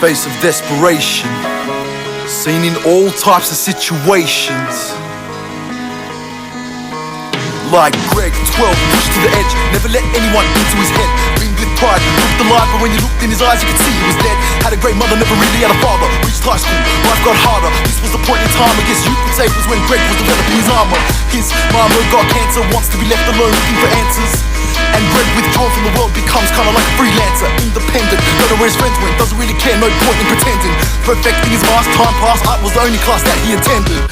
face of desperation, seen in all types of situations. Like Greg, 12, pushed to the edge, never let anyone into his head. Beamed with pride, looked alive, but when you looked in his eyes you could see he was dead. Had a great mother, never really had a father. Reached high school, life got harder. This was the point in time, I guess you could say it was when Greg was developing his armor. His mama got cancer, wants to be left alone looking for answers. And Greg, withdrawn from the world, becomes kinda like a freelancer, independent, don't know where his friends went, doesn't really care, no point in pretending. Perfecting his mask, time passed, art was the only class that he attended.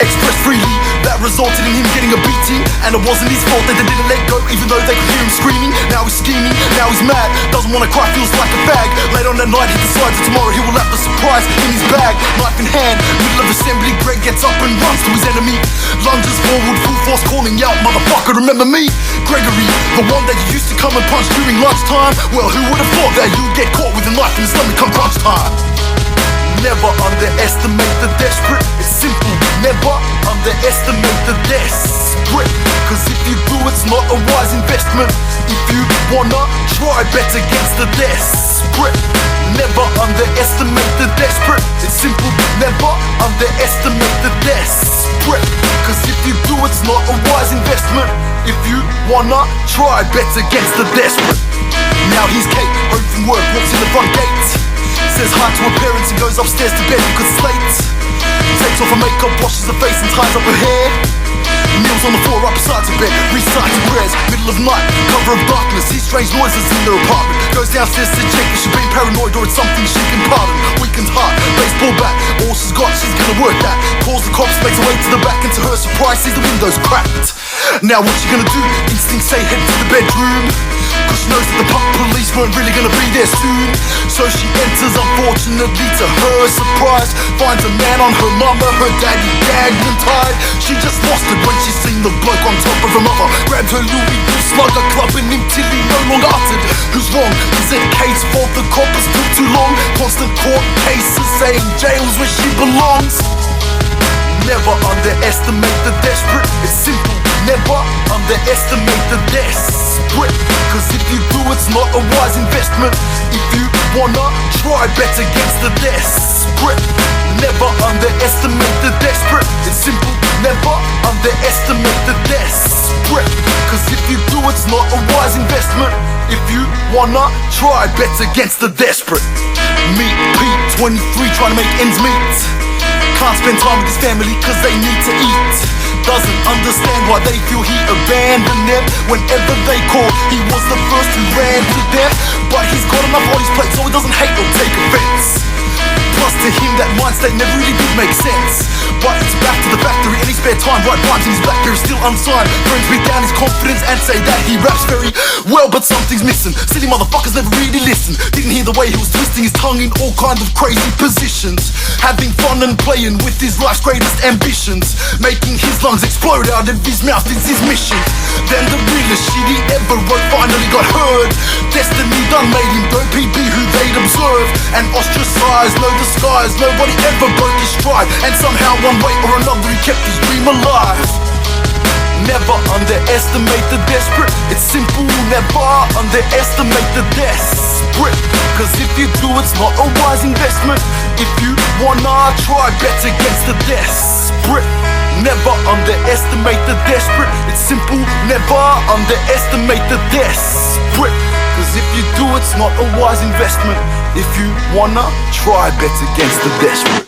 Expressed freely, that resulted in him getting a beating. And it wasn't his fault that they didn't let go, even though they could hear him screaming. Now he's scheming, now he's mad, doesn't wanna cry, feels like a fag. Late on that night he decides that tomorrow he will have the surprise in his bag. Knife in hand, middle of assembly, Greg gets up and runs to his enemy. Lunges forward, full force, calling out, motherfucker, remember me? Gregory, the one that you used to come and punch during lunchtime. Well, who would have thought that you'd get caught with a knife in the stomach come crunch time? Never underestimate the desperate, it's simple. Never underestimate the desperate, cause if you do it's not a wise investment. If you wanna try, bet against the desperate. Never underestimate the desperate, it's simple. Never underestimate the desperate, cause if you do it's not a wise investment. If you wanna try, bet against the desperate. Now he's Kate, home from work, walks in the front gate, says hi to her parents and goes upstairs to bed because it's late. Takes off her makeup, washes her face and ties up her hair. Kneels on the floor right beside her bed, recites her prayers. Middle of night, cover of darkness, sees strange noises in their apartment. Goes downstairs to check if she's being paranoid or it's something she can pardon. Weakened heart, baseball bat, all she's got she's gonna work that. Calls the cops, makes her way to the back, and to her surprise sees the windows cracked. Now what's she gonna do? Instincts say head to the bedroom, cause she knows that the punk police weren't really gonna be there soon. So she enters, unfortunately to her surprise, finds a man on her mama, her daddy gagged and tied. She just lost it when she seen the bloke on top of her mother. Grabbed her Louis V slugger, clubbing him till he no longer uttered. Who's wrong? Is it Kate's fault the coppers took too long? Constant court cases saying jail's where she belongs. Never underestimate the desperate, it's simple. Never underestimate the desperate, cause if you do it's not a wise investment. If you wanna try, bet against the desperate. Never underestimate the desperate, it's simple. Never underestimate the desperate, cause if you do it's not a wise investment. If you wanna try, bet against the desperate. Meet Pete, 23, trying to make ends meet. Can't spend time with his family cause they need to eat. Doesn't understand why they feel he abandoned them. Whenever they call, he was the first who ran to them. But he's got enough on his plate so he doesn't hate or take offense. Plus to him that mind state never really did make sense. But it's back to the factory, any spare time, write rhymes in his Blackberry, still unsigned. Friends beat down his confidence and say that he raps very well, but something's missing. Silly motherfuckers never really listen. Didn't hear the way he was twisting his tongue in all kinds of crazy positions. Having fun and playing with his life's greatest ambitions. Making his lungs explode out of his mouth is his mission. Then the realest shit he ever wrote finally got heard. Destiny done made him dopey, be who they'd observe. And ostracized, no disguise, nobody ever broke his stride. And somehow one way or another he kept his dream alive. Never underestimate the desperate, it's simple. Never underestimate the desperate, cause if you do it's not a wise investment. If you wanna try, bet against the desperate. Never underestimate the desperate, it's simple. Never underestimate the desperate, cause if you do it's not a wise investment. If you wanna try, bet against the desperate.